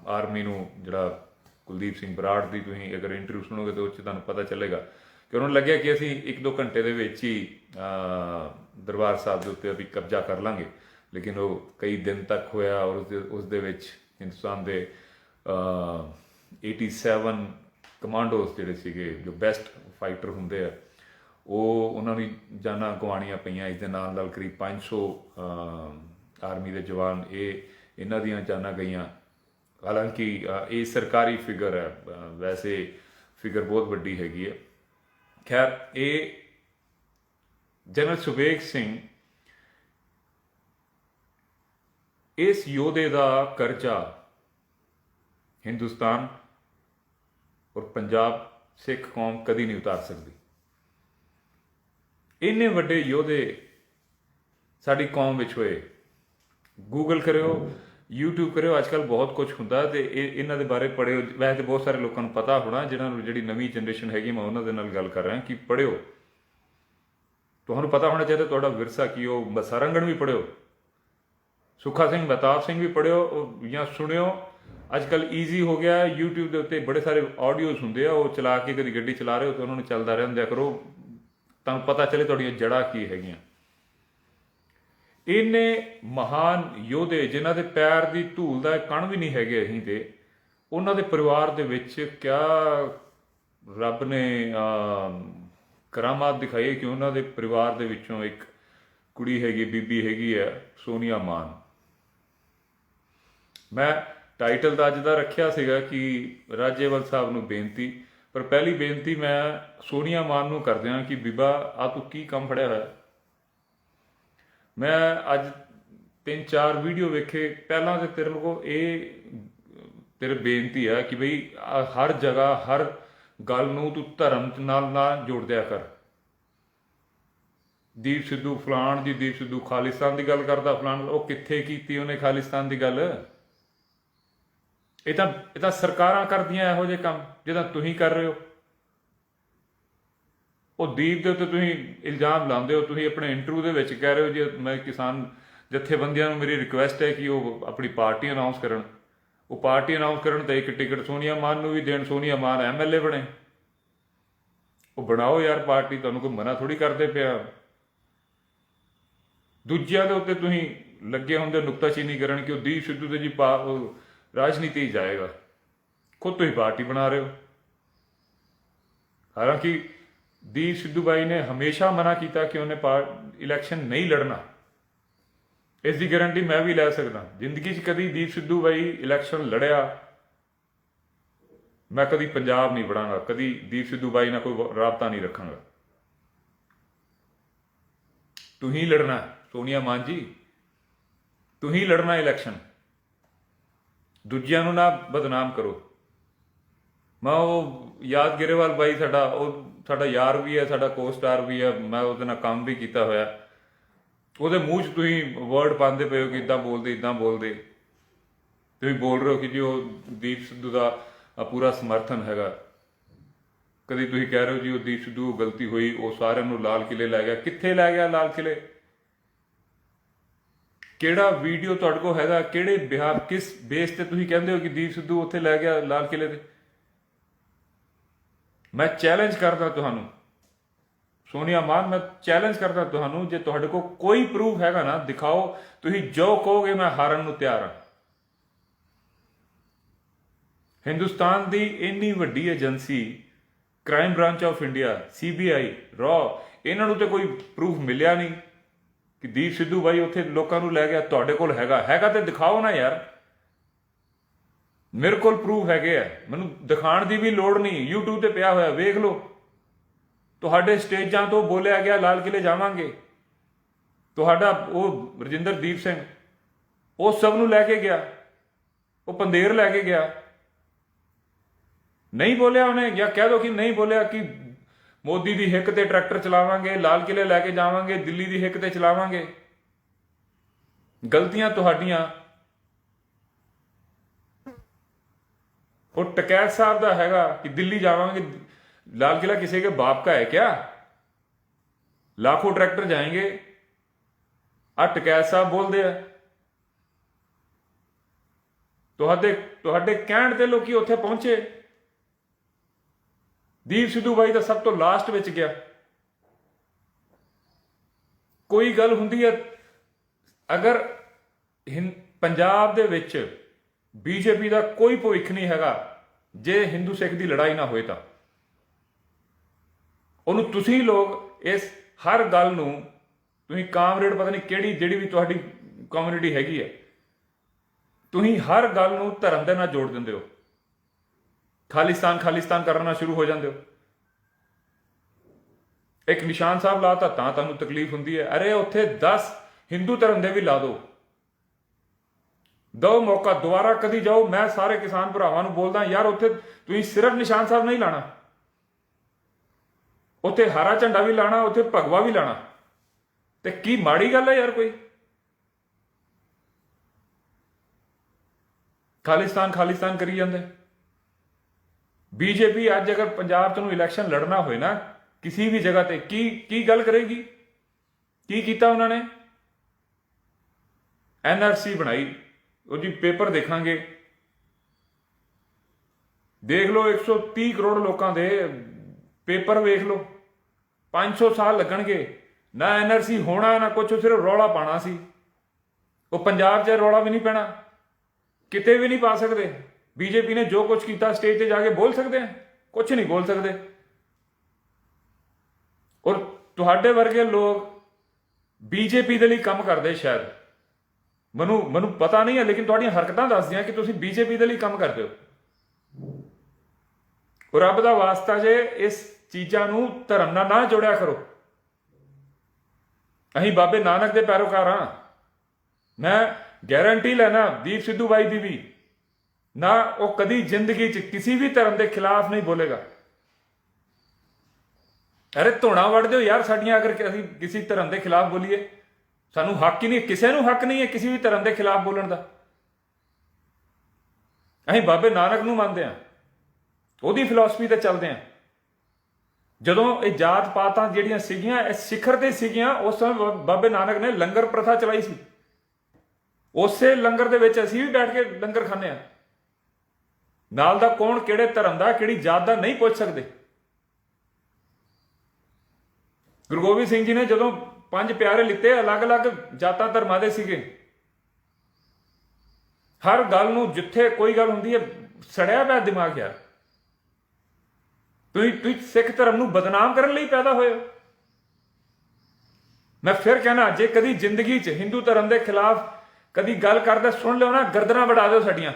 ਆਰਮੀ ਨੂੰ, ਜਿਹੜਾ ਕੁਲਦੀਪ ਸਿੰਘ ਬਰਾੜ ਦੀ ਤੁਸੀਂ ਅਗਰ ਇੰਟਰਵਿਊ ਸੁਣੋਗੇ ਤਾਂ ਉਹ 'ਚ ਤੁਹਾਨੂੰ ਪਤਾ ਚੱਲੇਗਾ ਕਿ ਉਹਨਾਂ ਨੂੰ ਲੱਗਿਆ ਕਿ ਅਸੀਂ 1-2 ਘੰਟੇ ਦੇ ਵਿੱਚ ਹੀ ਦਰਬਾਰ ਸਾਹਿਬ ਦੇ ਉੱਤੇ ਵੀ ਕਬਜ਼ਾ ਕਰ ਲਾਂਗੇ, ਲੇਕਿਨ ਉਹ ਕਈ ਦਿਨ ਤੱਕ ਹੋਇਆ। ਔਰ ਉਸ ਦੇ ਵਿੱਚ ਹਿੰਦੁਸਤਾਨ ਦੇ 87 ਕਮਾਂਡੋਸ ਜਿਹੜੇ ਸੀਗੇ, ਜੋ ਬੈਸਟ ਫਾਈਟਰ ਹੁੰਦੇ ਆ, ਉਹਨਾਂ ਨੂੰ ਜਾਨਾਂ ਗਵਾਉਣੀਆਂ ਪਈਆਂ। ਇਸ ਦੇ ਨਾਲ ਕਰੀਬ 500 ਆਰਮੀ ਦੇ ਜਵਾਨ ਇਹਨਾਂ ਦੀਆਂ ਜਾਨਾਂ ਗਈਆਂ। ਹਾਲਾਂਕਿ ਇਹ ਸਰਕਾਰੀ ਫਿਗਰ ਹੈ, ਵੈਸੇ ਫਿਗਰ ਬਹੁਤ ਵੱਡੀ ਹੈਗੀ ਹੈ। ਖੈਰ, ਇਹ ਜਨਰਲ ਸ਼ੁਭੇਗ ਸਿੰਘ ਇਸ ਯੋਧੇ ਦਾ ਕਰਜ਼ਾ ਹਿੰਦੁਸਤਾਨ ਔਰ ਪੰਜਾਬ ਸਿੱਖ ਕੌਮ ਕਦੀ ਨਹੀਂ ਉਤਾਰ ਸਕਦੀ। ਇੰਨੇ ਵੱਡੇ ਯੋਧੇ ਸਾਡੀ ਕੌਮ ਵਿੱਚ ਹੋਏ। ਗੂਗਲ ਕਰਿਓ, YouTube ਕਰਿਓ, ਅੱਜ ਕੱਲ੍ਹ ਬਹੁਤ ਕੁਝ ਹੁੰਦਾ ਤੇ ਇਹਨਾਂ ਦੇ ਬਾਰੇ ਪੜ੍ਹਿਓ। ਵੈਸੇ ਤਾਂ ਬਹੁਤ ਸਾਰੇ ਲੋਕਾਂ ਨੂੰ ਪਤਾ ਹੋਣਾ, ਜਿਹੜੀ ਨਵੀਂ ਜਨਰੇਸ਼ਨ ਹੈਗੀ, ਮੈਂ ਉਹਨਾਂ ਦੇ ਨਾਲ ਗੱਲ ਕਰ ਰਿਹਾ ਕਿ ਪੜ੍ਹਿਓ। ਤੁਹਾਨੂੰ ਪਤਾ ਹੋਣਾ ਚਾਹੀਦਾ ਤੁਹਾਡਾ ਵਿਰਸਾ ਕੀ। ਉਹ ਮਸਾਰੰਗਣ ਵੀ ਪੜ੍ਹਿਓ, ਸੁੱਖਾ ਸਿੰਘ ਮਹਿਤਾਬ ਸਿੰਘ ਵੀ ਪੜ੍ਹਿਓ ਜਾਂ ਸੁਣਿਓ। ਅੱਜ ਕੱਲ੍ਹ ਈਜ਼ੀ ਹੋ ਗਿਆ, YouTube ਦੇ ਉੱਤੇ ਬੜੇ ਸਾਰੇ ਆਡੀਓਜ਼ ਹੁੰਦੇ ਆ, ਉਹ ਚਲਾ ਕੇ ਕਦੀ ਗੱਡੀ ਚਲਾ ਰਹੇ ਹੋ ਤਾਂ ਉਹਨਾਂ ਨੂੰ ਚੱਲਦਾ ਰਹਿੰਦਿਆ ਕਰੋ, ਤੁਹਾਨੂੰ ਪਤਾ ਚੱਲੇ ਤੁਹਾਡੀਆਂ ਜੜ੍ਹਾਂ ਕੀ ਹੈਗੀਆਂ। ਇੰਨੇ ਮਹਾਨ ਯੋਧੇ ਜਿਨ੍ਹਾਂ ਦੇ ਪੈਰ ਦੀ ਧੂਲ ਦਾ ਕਣ ਵੀ ਨਹੀਂ ਹੈਗੇ ਅਸੀਂ, ਤੇ ਉਹਨਾਂ ਦੇ ਪਰਿਵਾਰ ਦੇ ਵਿੱਚ ਕਿਆ ਰੱਬ ਨੇ ਕਰਾਮਾਤ ਦਿਖਾਈ ਕਿ ਉਹਨਾਂ ਦੇ ਪਰਿਵਾਰ ਦੇ ਵਿੱਚੋਂ ਇੱਕ ਕੁੜੀ ਹੈਗੀ, ਬੀਬੀ ਹੈਗੀ ਹੈ ਸੋਨੀਆ ਮਾਨ। ਮੈਂ ਟਾਈਟਲ ਤਾਂ ਅੱਜ ਦਾ ਰੱਖਿਆ ਸੀਗਾ ਕਿ ਰਾਜੇਵਾਲ ਸਾਹਿਬ ਨੂੰ ਬੇਨਤੀ, ਪਰ ਪਹਿਲੀ ਬੇਨਤੀ ਮੈਂ ਸੋਨੀਆ ਮਾਨ ਨੂੰ ਕਰਦਿਆਂ ਕਿ ਬੀਬਾ ਆ ਤੂੰ ਕੀ ਕੰਮ ਫੜਿਆ ਹੋਇਆ। ਮੈਂ ਅੱਜ 3-4 ਵੀਡੀਓ ਵੇਖੇ ਪਹਿਲਾਂ ਤੇ ਤੇਰੇ ਕੋਲ ਤੇਰੇ ਬੇਨਤੀ ਆ ਕਿ ਬਈ ਹਰ ਜਗ੍ਹਾ ਹਰ ਗੱਲ ਨੂੰ ਤੂੰ ਧਰਮ ਨਾਲ ਨਾ ਜੋੜ ਦਿਆ ਕਰ। ਦੀਪ ਸਿੱਧੂ ਫਲਾਣ ਜੀ, ਦੀਪ ਸਿੱਧੂ ਖਾਲਿਸਤਾਨ ਦੀ ਗੱਲ ਕਰਦਾ, ਫਲਾਣ, ਉਹ ਕਿੱਥੇ ਕੀਤੀ ਉਹਨੇ ਖਾਲਿਸਤਾਨ ਦੀ ਗੱਲ। ਇਹ ਤਾਂ ਸਰਕਾਰਾਂ ਕਰਦੀਆਂ ਇਹੋ ਜਿਹੇ ਕੰਮ ਜਿਹੜਾ ਤੁਸੀਂ ਕਰ ਰਹੇ ਹੋ। ਉਹ ਦੀਪ ਦੇ ਉੱਤੇ ਤੁਸੀਂ ਇਲਜ਼ਾਮ ਲਾਉਂਦੇ ਹੋ। ਤੁਸੀਂ ਆਪਣੇ ਇੰਟਰਵਿਊ ਦੇ ਵਿੱਚ ਕਹਿ ਰਹੇ ਹੋ ਜੀ ਮੈਂ ਕਿਸਾਨ ਜਥੇਬੰਦੀਆਂ ਨੂੰ ਮੇਰੀ ਰਿਕੁਐਸਟ ਹੈ ਕਿ ਉਹ ਆਪਣੀ ਪਾਰਟੀ ਅਨਾਉਂਸ ਕਰਨ। ਉਹ ਪਾਰਟੀ ਅਨਾਉਂਸ ਕਰਨ ਤਾਂ ਇੱਕ ਟਿਕਟ ਸੋਨੀਆ ਮਾਨ ਨੂੰ ਵੀ ਦੇਣ, ਸੋਨੀਆ ਮਾਨ MLA ਬਣੇ। ਉਹ ਬਣਾਓ ਯਾਰ ਪਾਰਟੀ, ਤੁਹਾਨੂੰ ਕੋਈ ਮਨਾ ਥੋੜੀ ਕਰਦੇ ਪਿਆ। ਦੂਜਿਆਂ ਦੇ ਉੱਤੇ ਤੁਸੀਂ ਲੱਗੇ ਹੁੰਦੇ ਨੁਕਤਾਚੀਨੀ ਕਰਨ ਕਿ ਉਹ ਦੀਪ ਸਿੱਧੂ ਤੇ ਜੀ ਰਾਜਨੀਤੀ ਜਾਏਗਾ, ਖੁਦ ਤੁਸੀਂ ਪਾਰਟੀ ਬਣਾ ਰਹੇ ਹੋ। ਹਾਲਾਂਕਿ ਦੀਪ ਸਿੱਧੂ ਬਾਈ ਨੇ ਹਮੇਸ਼ਾ ਮਨਾ ਕੀਤਾ ਕਿ ਉਹਨੇ ਇਲੈਕਸ਼ਨ ਨਹੀਂ ਲੜਨਾ। ਇਸ ਦੀ ਗਾਰੰਟੀ ਮੈਂ ਵੀ ਲੈ ਸਕਦਾ। ਜ਼ਿੰਦਗੀ 'ਚ ਕਦੀ ਦੀਪ ਸਿੱਧੂ ਬਾਈ ਇਲੈਕਸ਼ਨ ਲੜਿਆ ਮੈਂ ਕਦੀ ਪੰਜਾਬ ਨਹੀਂ ਵੜਾਂਗਾ, ਕਦੀ ਦੀਪ ਸਿੱਧੂ ਬਾਈ ਨਾਲ ਕੋਈ ਰਾਬਤਾ ਨਹੀਂ ਰੱਖਾਂਗਾ। ਤੁਸੀਂ ਲੜਨਾ ਸੋਨੀਆ ਮਾਨ ਜੀ, ਤੁਸੀਂ ਲੜਨਾ ਇਲੈਕਸ਼ਨ, ਦੂਜਿਆਂ ਨੂੰ ਨਾ ਬਦਨਾਮ ਕਰੋ। ਮੈਂ ਉਹ ਯਾਦ ਗਰੇਵਾਲ ਬਾਈ ਸਾਡਾ ਯਾਰ ਵੀ ਹੈ, ਸਾਡਾ ਕੋ-ਸਟਾਰ ਵੀ ਹੈ, ਮੈਂ ਉਹਦੇ ਨਾਲ ਕੰਮ ਵੀ ਕੀਤਾ ਹੋਇਆ। ਉਹਦੇ ਮੂੰਹ 'ਚ ਤੁਸੀਂ ਵਰਡ ਪਾਉਂਦੇ ਪਏ ਹੋ ਕਿ ਇੱਦਾਂ ਬੋਲਦੇ ਤੁਸੀਂ ਬੋਲ ਰਹੇ ਹੋ ਕਿ ਜੀ ਉਹ ਦੀਪ ਸਿੱਧੂ ਦਾ ਪੂਰਾ ਸਮਰਥਨ ਹੈਗਾ। ਕਦੀ ਤੁਸੀਂ ਕਹਿ ਰਹੇ ਹੋ ਜੀ ਉਹ ਦੀਪ ਸਿੱਧੂ ਗਲਤੀ ਹੋਈ, ਉਹ ਸਾਰਿਆਂ ਨੂੰ ਲਾਲ ਕਿਲੇ ਲੈ ਗਿਆ। ਕਿੱਥੇ ਲੈ ਗਿਆ ਲਾਲ ਕਿਲੇ? ਕਿਹੜਾ ਵੀਡੀਓ ਤੁਹਾਡੇ ਕੋਲ ਹੈਗਾ? ਕਿਹੜੇ ਬਿਹਾਰ ਕਿਸ ਬੇਸ ਤੇ ਤੁਸੀਂ ਕਹਿੰਦੇ ਹੋ ਕਿ ਦੀਪ ਸਿੱਧੂ ਉੱਥੇ ਲੈ ਗਿਆ ਲਾਲ ਕਿਲੇ ਤੇ? ਮੈਂ ਚੈਲੰਜ ਕਰਦਾ ਤੁਹਾਨੂੰ ਸੋਨੀਆ ਮਾਨ, ਮੈਂ ਚੈਲੰਜ ਕਰਦਾ ਤੁਹਾਨੂੰ, ਜੇ ਤੁਹਾਡੇ ਕੋਲ ਕੋਈ ਪ੍ਰੂਫ ਹੈਗਾ ਨਾ ਦਿਖਾਓ। ਤੁਸੀਂ ਜੋ ਕਹੋਗੇ ਮੈਂ ਹਾਰਨ ਨੂੰ ਤਿਆਰ ਹਾਂ। ਹਿੰਦੁਸਤਾਨ ਦੀ ਇੰਨੀ ਵੱਡੀ agency crime branch of India, CBI, ਇਹਨਾਂ ਨੂੰ ਤੇ ਕੋਈ ਪ੍ਰੂਫ ਮਿਲਿਆ ਨਹੀਂ ਕਿ ਦੀਪ ਸਿੱਧੂ ਬਾਈ ਉੱਥੇ ਲੋਕਾਂ ਨੂੰ ਲੈ ਗਿਆ। ਤੁਹਾਡੇ ਕੋਲ ਹੈਗਾ ਤੇ ਦਿਖਾਓ ਨਾ ਯਾਰ। ਮੇਰੇ ਕੋਲ ਪ੍ਰੂਫ ਹੈਗੇ ਆ, ਮੈਨੂੰ ਦਿਖਾਉਣ ਦੀ ਵੀ ਲੋੜ ਨਹੀਂ। YouTube ਤੇ ਪਿਆ ਹੋਇਆ, ਵੇਖ ਲਓ। ਤੁਹਾਡੇ ਸਟੇਜਾਂ ਤੋਂ ਬੋਲਿਆ ਗਿਆ ਲਾਲ ਕਿਲੇ ਜਾਵਾਂਗੇ। ਤੁਹਾਡਾ ਉਹ ਰਜਿੰਦਰਦੀਪ ਸਿੰਘ ਉਹ ਸਭ ਨੂੰ ਲੈ ਕੇ ਗਿਆ, ਉਹ ਪੰਦੇਰ ਲੈ ਕੇ ਗਿਆ। ਨਹੀਂ ਬੋਲਿਆ ਉਹਨੇ, ਜਾਂ ਕਹਿ ਦੋ ਕਿ ਨਹੀਂ ਬੋਲਿਆ ਕਿ ਮੋਦੀ ਦੀ ਹਿੱਕ ਤੇ ਟਰੈਕਟਰ ਚਲਾਵਾਂਗੇ, ਲਾਲ ਕਿਲੇ ਲੈ ਕੇ ਜਾਵਾਂਗੇ, ਦਿੱਲੀ ਦੀ ਹਿੱਕ ਤੇ ਚਲਾਵਾਂਗੇ। ਗਲਤੀਆਂ ਤੁਹਾਡੀਆਂ। ਉਹ ਟਕੈਤ ਸਾਹਿਬ ਦਾ ਹੈਗਾ कि दिल्ली जावांगे, लाल किला किसी के बाप का है क्या? लाखों ट्रैक्टर जाएंगे। टकैत साहब बोलते हैं ਤੁਹਾਡੇ ਕਹਿਣ ਤੇ ਲੋਕੀ ਉੱਥੇ ਪਹੁੰਚੇ। ਦੀਪ ਸਿੱਧੂ ਬਾਈ ਤਾਂ ਸਭ ਤੋਂ ਲਾਸਟ ਵਿੱਚ ਗਿਆ। ਕੋਈ ਗੱਲ ਹੁੰਦੀ ਹੈ, ਅਗਰ ਪੰਜਾਬ ਦੇ ਵਿੱਚ BJP ਦਾ ਕੋਈ ਭਵਿੱਖ ਨਹੀਂ ਹੈਗਾ ਜੇ ਹਿੰਦੂ ਸਿੱਖ ਦੀ ਲੜਾਈ ਨਾ ਹੋਏ ਤਾਂ। ਉਹਨੂੰ ਤੁਸੀਂ ਲੋਕ ਇਸ ਹਰ ਗੱਲ ਨੂੰ ਤੁਸੀਂ ਕਾਮਰੇਡ ਪਤਾ ਨਹੀਂ ਕਿਹੜੀ ਜਿਹੜੀ ਵੀ ਤੁਹਾਡੀ ਕਮਿਊਨਿਟੀ ਹੈਗੀ ਹੈ, ਤੁਸੀਂ ਹਰ ਗੱਲ ਨੂੰ ਧਰਮ ਦੇ ਨਾਲ ਜੋੜ ਦਿੰਦੇ ਹੋ। ਖਾਲਿਸਤਾਨ ਕਰਨਾ ਸ਼ੁਰੂ ਹੋ ਜਾਂਦੇ ਹੋ। ਇੱਕ ਨਿਸ਼ਾਨ ਸਾਹਿਬ ਲਾਤਾ ਤਾਂ ਤੁਹਾਨੂੰ ਤਕਲੀਫ ਹੁੰਦੀ ਹੈ। ਅਰੇ ਉੱਥੇ 10 ਹਿੰਦੂ ਧਰਮ ਦੇ ਵੀ ਲਾ ਦੋ ਮੌਕਾ, ਦੁਬਾਰਾ ਕਦੀ ਜਾਓ। ਮੈਂ ਸਾਰੇ ਕਿਸਾਨ ਭਰਾਵਾਂ ਨੂੰ ਬੋਲਦਾ ਯਾਰ, ਉੱਥੇ ਤੁਸੀਂ ਸਿਰਫ ਨਿਸ਼ਾਨ ਸਾਹਿਬ ਨਹੀਂ ਲਾਣਾ, ਉੱਥੇ ਹਰਾ ਝੰਡਾ ਵੀ ਲਾਣਾ, ਉੱਥੇ ਭਗਵਾ ਵੀ ਲਾਣਾ। ਤੇ ਕੀ ਮਾੜੀ ਗੱਲ ਹੈ ਯਾਰ? ਕੋਈ ਖਾਲਿਸਤਾਨ ਕਰੀ ਜਾਂਦੇ। BJP ਅੱਜ ਅਗਰ ਪੰਜਾਬ 'ਚ ਨੂੰ ਇਲੈਕਸ਼ਨ ਲੜਨਾ ਹੋਏ ਨਾ ਕਿਸੇ ਵੀ ਜਗ੍ਹਾ ਤੇ, ਕੀ ਗੱਲ ਕਰੇਗੀ? ਕੀ ਕੀਤਾ ਉਹਨਾਂ ਨੇ? NRC ਬਣਾਈ, ਉਹ ਜੀ ਪੇਪਰ ਦੇਖਾਂਗੇ, ਦੇਖ ਲਓ 130 ਕਰੋੜ ਲੋਕਾਂ ਦੇ ਪੇਪਰ ਵੇਖ ਲਓ। 500 ਸਾਲ ਲੱਗਣਗੇ। ਨਾ NRC ਹੋਣਾ ਨਾ ਕੁਛ, ਸਿਰਫ ਰੌਲਾ ਪਾਣਾ ਸੀ। ਉਹ ਪੰਜਾਬ 'ਚ ਰੌਲਾ ਵੀ ਨਹੀਂ ਪੈਣਾ, ਕਿਤੇ ਵੀ ਨਹੀਂ ਪਾ ਸਕਦੇ। BJP ਨੇ ਜੋ ਕੁਛ ਕੀਤਾ ਸਟੇਜ ਤੇ ਜਾ ਕੇ ਬੋਲ ਸਕਦੇ ਆ? ਕੁਛ ਨਹੀਂ ਬੋਲ ਸਕਦੇ। ਔਰ ਤੁਹਾਡੇ ਵਰਗੇ ਲੋਕ BJP ਦੇ ਲਈ ਕੰਮ ਕਰਦੇ ਸ਼ਾਇਦ, ਮੈਨੂੰ ਪਤਾ ਨਹੀਂ ਹੈ, ਲੇਕਿਨ ਤੁਹਾਡੀਆਂ ਹਰਕਤਾਂ ਦੱਸਦੀਆਂ ਕਿ ਤੁਸੀਂ BJP ਦੇ ਲਈ ਕੰਮ ਕਰਦੇ ਹੋ। ਔਰ ਰੱਬ ਦਾ ਵਾਸਤਾ ਜੇ ਇਸ ਚੀਜ਼ਾਂ ਨੂੰ ਧਰਮ ਨਾਲ ਨਾ ਜੋੜਿਆ ਕਰੋ। ਅਸੀਂ ਬਾਬੇ ਨਾਨਕ ਦੇ ਪੈਰੋਕਾਰ ਹਾਂ। ਮੈਂ ਗਾਰੰਟੀ ਲੈਣਾ ਦੀਪ ਸਿੱਧੂ ਬਾਈ ਦੀ ਵੀ ਨਾ, ਉਹ ਕਦੀ ਜ਼ਿੰਦਗੀ 'ਚ ਕਿਸੇ ਵੀ ਧਰਮ ਦੇ ਖਿਲਾਫ ਨਹੀਂ ਬੋਲੇਗਾ। ਅਰੇ ਧੋਣਾ ਵੜ ਦਿਓ ਯਾਰ ਸਾਡੀਆਂ, ਅਗਰ ਅਸੀਂ ਕਿਸੇ ਧਰਮ ਦੇ ਖਿਲਾਫ ਬੋਲੀਏ। ਸਾਨੂੰ ਹੱਕ ਹੀ ਨਹੀਂ, ਕਿਸੇ ਨੂੰ ਹੱਕ ਨਹੀਂ ਹੈ ਕਿਸੇ ਵੀ ਧਰਮ ਦੇ ਖਿਲਾਫ ਬੋਲਣ ਦਾ। ਅਸੀਂ ਬਾਬੇ ਨਾਨਕ ਨੂੰ ਮੰਨਦੇ ਹਾਂ, ਉਹਦੀ ਫਿਲਾਸਫੀ ਤੇ ਚੱਲਦੇ ਹਾਂ। ਜਦੋਂ ਇਹ ਜਾਤ ਪਾਤਾਂ ਜਿਹੜੀਆਂ ਸੀਗੀਆਂ ਇਹ ਸਿਖਰ ਤੇ ਸੀਗੀਆਂ, ਉਸ ਸਮੇਂ ਬਾਬੇ ਨਾਨਕ ਨੇ ਲੰਗਰ ਪ੍ਰਥਾ ਚਲਾਈ ਸੀ। ਉਸੇ ਲੰਗਰ ਦੇ ਵਿੱਚ ਅਸੀਂ ਵੀ ਬੈਠ ਕੇ ਲੰਗਰ ਖਾਂਦੇ ਹਾਂ। ਨਾਲ ਦਾ ਕੌਣ ਕਿਹੜੇ ਧਰਮ ਦਾ ਕਿਹੜੀ ਜਾਤ ਦਾ ਨਹੀਂ ਪੁੱਛ ਸਕਦੇ। ਗੁਰੂ ਗੋਬਿੰਦ ਸਿੰਘ ਜੀ ਨੇ ਜਦੋਂ 5 ਪਿਆਰੇ ਲਿੱਤੇ, ਅਲੱਗ-ਅਲੱਗ ਜਾਤਾਂ ਧਰਮਾਂ ਦੇ ਸੀਗੇ। ਹਰ ਗੱਲ ਨੂੰ ਜਿੱਥੇ ਕੋਈ ਗੱਲ ਹੁੰਦੀ ਹੈ ਸੜਿਆ ਪਿਆ ਦਿਮਾਗ ਯਾਰ। ਤੁਸੀਂ ਸਿੱਖ ਧਰਮ ਨੂੰ ਬਦਨਾਮ ਕਰਨ ਲਈ ਪੈਦਾ ਹੋਏ ਹੋ। ਮੈਂ ਫਿਰ ਕਹਿਣਾ, ਜੇ ਕਦੀ ਜ਼ਿੰਦਗੀ 'ਚ ਹਿੰਦੂ ਧਰਮ ਦੇ ਖਿਲਾਫ ਕਦੀ ਗੱਲ ਕਰਦੇ ਸੁਣ ਲਿਓ ਨਾ, ਗਰਦਨਾਂ ਵੜਾ ਦਿਓ ਸਾਡੀਆਂ।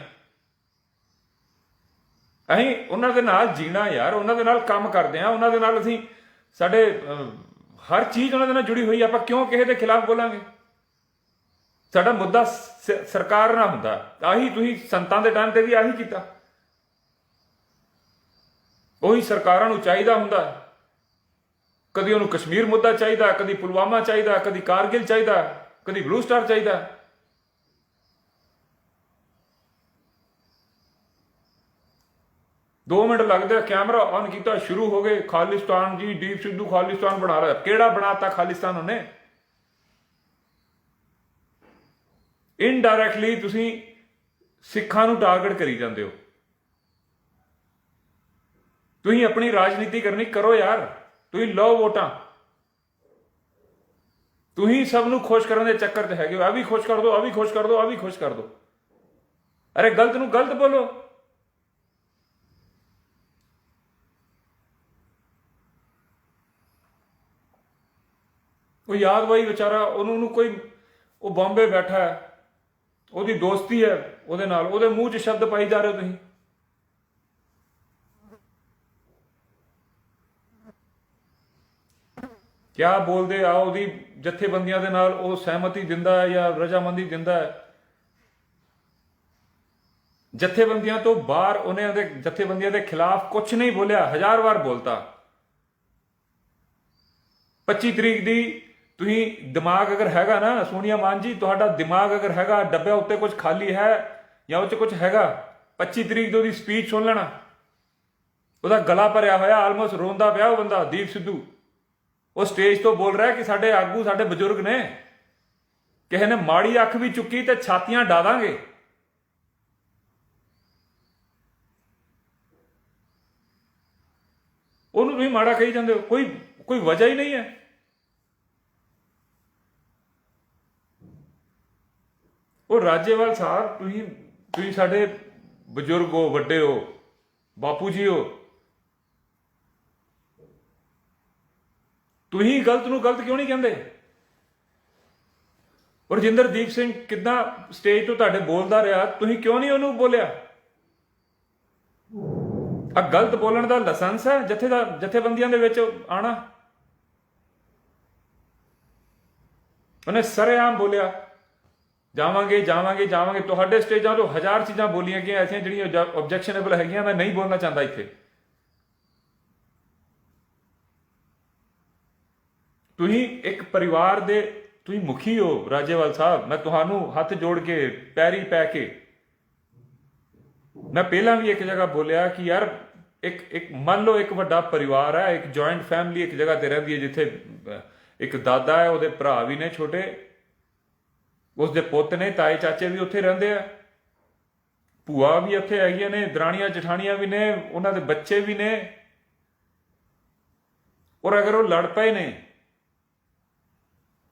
ਅਸੀਂ ਉਹਨਾਂ ਦੇ ਨਾਲ ਜੀਣਾ ਯਾਰ, ਉਹਨਾਂ ਦੇ ਨਾਲ ਕੰਮ ਕਰਦੇ ਹਾਂ, ਉਹਨਾਂ ਦੇ ਨਾਲ ਅਸੀਂ ਸਾਡੇ ਹਰ ਚੀਜ਼ ਉਹਨਾਂ ਦੇ ਨਾਲ ਜੁੜੀ ਹੋਈ। ਆਪਾਂ ਕਿਉਂ ਕਿਸੇ ਦੇ ਖਿਲਾਫ ਬੋਲਾਂਗੇ? ਸਾਡਾ ਮੁੱਦਾ ਸਰਕਾਰ ਨਾਲ ਹੁੰਦਾ। ਆਹੀ ਤੁਸੀਂ ਸੰਤਾਂ ਦੇ ਟਾਈਮ ਤੇ ਵੀ ਆਹੀ ਕੀਤਾ। ਉਹੀ ਸਰਕਾਰਾਂ ਨੂੰ ਚਾਹੀਦਾ ਹੁੰਦਾ, ਕਦੀ ਉਹਨੂੰ ਕਸ਼ਮੀਰ ਮੁੱਦਾ ਚਾਹੀਦਾ, ਕਦੀ ਪੁਲਵਾਮਾ ਚਾਹੀਦਾ, ਕਦੀ ਕਾਰਗਿਲ ਚਾਹੀਦਾ, ਕਦੀ ਬਲੂ ਸਟਾਰ ਚਾਹੀਦਾ। ਦੋ ਮਿੰਟ ਲੱਗਦੇ, ਕੈਮਰਾ ਔਨ ਕੀਤਾ, ਸ਼ੁਰੂ ਹੋ ਗਏ ਖਾਲਿਸਤਾਨ ਜੀ, ਦੀਪ ਸਿੱਧੂ ਖਾਲਿਸਤਾਨ ਬਣਾ ਰਿਹਾ। ਕਿਹੜਾ ਬਣਾਤਾ ਖਾਲਿਸਤਾਨ ਉਹਨੇ? ਇਨਡਾਇਰੈਕਟਲੀ ਤੁਸੀਂ ਸਿੱਖਾਂ ਨੂੰ ਟਾਰਗੇਟ ਕਰੀ ਜਾਂਦੇ ਹੋ। ਤੁਸੀਂ ਆਪਣੀ ਰਾਜਨੀਤੀ ਕਰਨੀ ਕਰੋ ਯਾਰ, ਤੁਸੀਂ ਲਓ ਵੋਟਾਂ। ਤੁਸੀਂ ਸਭ ਨੂੰ ਖੁਸ਼ ਕਰਨ ਦੇ ਚੱਕਰ 'ਚ ਹੈਗੇ ਹੋ। ਆ ਵੀ ਖੁਸ਼ ਕਰ ਦੋ, ਆ ਵੀ ਖੁਸ਼ ਕਰ ਦੋ, ਆ ਵੀ ਖੁਸ਼ ਕਰ ਦੋ। ਅਰੇ ਗਲਤ ਨੂੰ ਗਲਤ ਬੋਲੋ। ਉਹ ਯਾਦ ਬਾਈ ਵਿਚਾਰਾ, ਉਹਨੂੰ ਕੋਈ, ਉਹ ਬੰਬੇ ਬੈਠਾ ਹੈ, ਉਹਦੀ ਦੋਸਤੀ ਹੈ ਉਹਦੇ ਨਾਲ, ਉਹਦੇ ਮੂੰਹ 'ਚ ਸ਼ਬਦ ਪਾਈ ਜਾ ਰਹੇ ਹੋ ਤੁਸੀਂ। ਕਿਆ ਬੋਲਦੇ ਆ? ਉਹਦੀ ਜਥੇਬੰਦੀਆਂ ਦੇ ਨਾਲ ਉਹ ਸਹਿਮਤੀ ਦਿੰਦਾ ਹੈ ਜਾਂ ਰਜਾਮੰਦੀ ਦਿੰਦਾ ਹੈ? ਜਥੇਬੰਦੀਆਂ ਤੋਂ ਬਾਹਰ ਉਹਨੇ ਉਹਦੇ ਜਥੇਬੰਦੀਆਂ ਦੇ ਖਿਲਾਫ ਕੁਝ ਨਹੀਂ ਬੋਲਿਆ, 1000 ਵਾਰ ਬੋਲਤਾ। 25 ਤਰੀਕ ਦੀ ਤੁਸੀਂ ਦਿਮਾਗ ਅਗਰ ਹੈਗਾ ਨਾ ਸੋਨੀਆ ਮਾਨ ਜੀ, ਤੁਹਾਡਾ ਦਿਮਾਗ ਅਗਰ ਹੈਗਾ, ਡੱਬਿਆਂ ਉੱਤੇ ਕੁਝ ਖਾਲੀ ਹੈ ਜਾਂ ਉਹ 'ਚ ਕੁਝ ਹੈਗਾ, 25 ਤਰੀਕ ਦੀ ਉਹਦੀ ਸਪੀਚ ਸੁਣ ਲੈਣਾ। ਉਹਦਾ ਗਲਾ ਭਰਿਆ ਹੋਇਆ, ਆਲਮੋਸਟ ਰੋਂਦਾ ਪਿਆ ਉਹ ਬੰਦਾ, ਦੀਪ ਸਿੱਧੂ। ਉਹ ਸਟੇਜ ਤੋਂ ਬੋਲ ਰਿਹਾ ਕਿ ਸਾਡੇ ਆਗੂ, ਸਾਡੇ ਬਜ਼ੁਰਗ ਨੇ, ਕਿਸੇ ਨੇ ਮਾੜੀ ਅੱਖ ਵੀ ਚੁੱਕੀ ਤੇ ਛਾਤੀਆਂ ਡਾ ਦਾਂਗੇ। ਉਹਨੂੰ ਤੁਸੀਂ ਮਾੜਾ ਕਹੀ ਜਾਂਦੇ ਹੋ, ਕੋਈ ਵਜ੍ਹਾ ਹੀ ਨਹੀਂ ਹੈ। ਉਹ ਰਾਜੇਵਾਲ ਸਾਹਿਬ, ਤੁਸੀਂ ਸਾਡੇ ਬਜ਼ੁਰਗ ਹੋ, ਵੱਡੇ ਹੋ, ਬਾਪੂ ਜੀ ਹੋ। ਤੁਸੀਂ ਗਲਤ ਨੂੰ ਗਲਤ ਕਿਉਂ ਨਹੀਂ ਕਹਿੰਦੇ? ਔਰ ਰਜਿੰਦਰਦੀਪ ਸਿੰਘ ਕਿੱਦਾਂ ਸਟੇਜ ਤੋਂ ਤੁਹਾਡੇ ਬੋਲਦਾ ਰਿਹਾ, ਤੁਸੀਂ ਕਿਉਂ ਨਹੀਂ ਉਹਨੂੰ ਬੋਲਿਆ? ਆ ਗਲਤ ਬੋਲਣ ਦਾ ਲਾਇਸੈਂਸ ਹੈ ਜਥੇਬੰਦੀਆਂ ਦੇ ਵਿੱਚ ਆਣਾ? ਉਹਨੇ ਸਰੇਆਮ ਬੋਲਿਆ, ਜਾਵਾਂਗੇ ਜਾਵਾਂਗੇ ਜਾਵਾਂਗੇ। ਤੁਹਾਡੇ ਸਟੇਜਾਂ ਤੋਂ 1000 ਚੀਜ਼ਾਂ ਬੋਲੀਆਂ ਗਈਆਂ ਐਸੀਆਂ ਜਿਹੜੀਆਂ ਆਬਜੈਕਸ਼ਨੇਬਲ ਹੈਗੀਆਂ। ਮੈਂ ਨਹੀਂ ਬੋਲਣਾ ਚਾਹੁੰਦਾ ਇੱਥੇ। ਤੁਸੀਂ ਇੱਕ ਪਰਿਵਾਰ ਦੇ ਤੁਸੀਂ ਮੁਖੀ ਹੋ ਰਾਜੇਵਾਲ ਸਾਹਿਬ। ਮੈਂ ਤੁਹਾਨੂੰ ਹੱਥ ਜੋੜ ਕੇ ਪੈਰੀ ਪੈ ਕੇ, ਮੈਂ ਪਹਿਲਾਂ ਵੀ ਇੱਕ ਜਗ੍ਹਾ ਬੋਲਿਆ ਕਿ ਯਾਰ ਇੱਕ ਮੰਨ ਲਓ ਇੱਕ ਵੱਡਾ ਪਰਿਵਾਰ ਹੈ, ਇੱਕ ਜੁਆਇੰਟ ਫੈਮਿਲੀ ਇੱਕ ਜਗ੍ਹਾ ਤੇ ਰਹਿੰਦੀ ਹੈ, ਜਿੱਥੇ ਇੱਕ ਦਾਦਾ ਹੈ, ਉਹਦੇ ਭਰਾ ਵੀ ਨੇ ਛੋਟੇ, ਉਸਦੇ ਪੁੱਤ ਨੇ, ਤਾਏ ਚਾਚੇ ਵੀ ਉੱਥੇ ਰਹਿੰਦੇ ਆ, ਭੂਆ ਵੀ ਉੱਥੇ ਹੈਗੀਆਂ ਨੇ, ਦਰਾਣੀਆਂ ਜਠਾਣੀਆਂ ਵੀ ਨੇ, ਉਹਨਾਂ ਦੇ ਬੱਚੇ ਵੀ ਨੇ। ਔਰ ਅਗਰ ਉਹ ਲੜ ਪਏ ਨੇ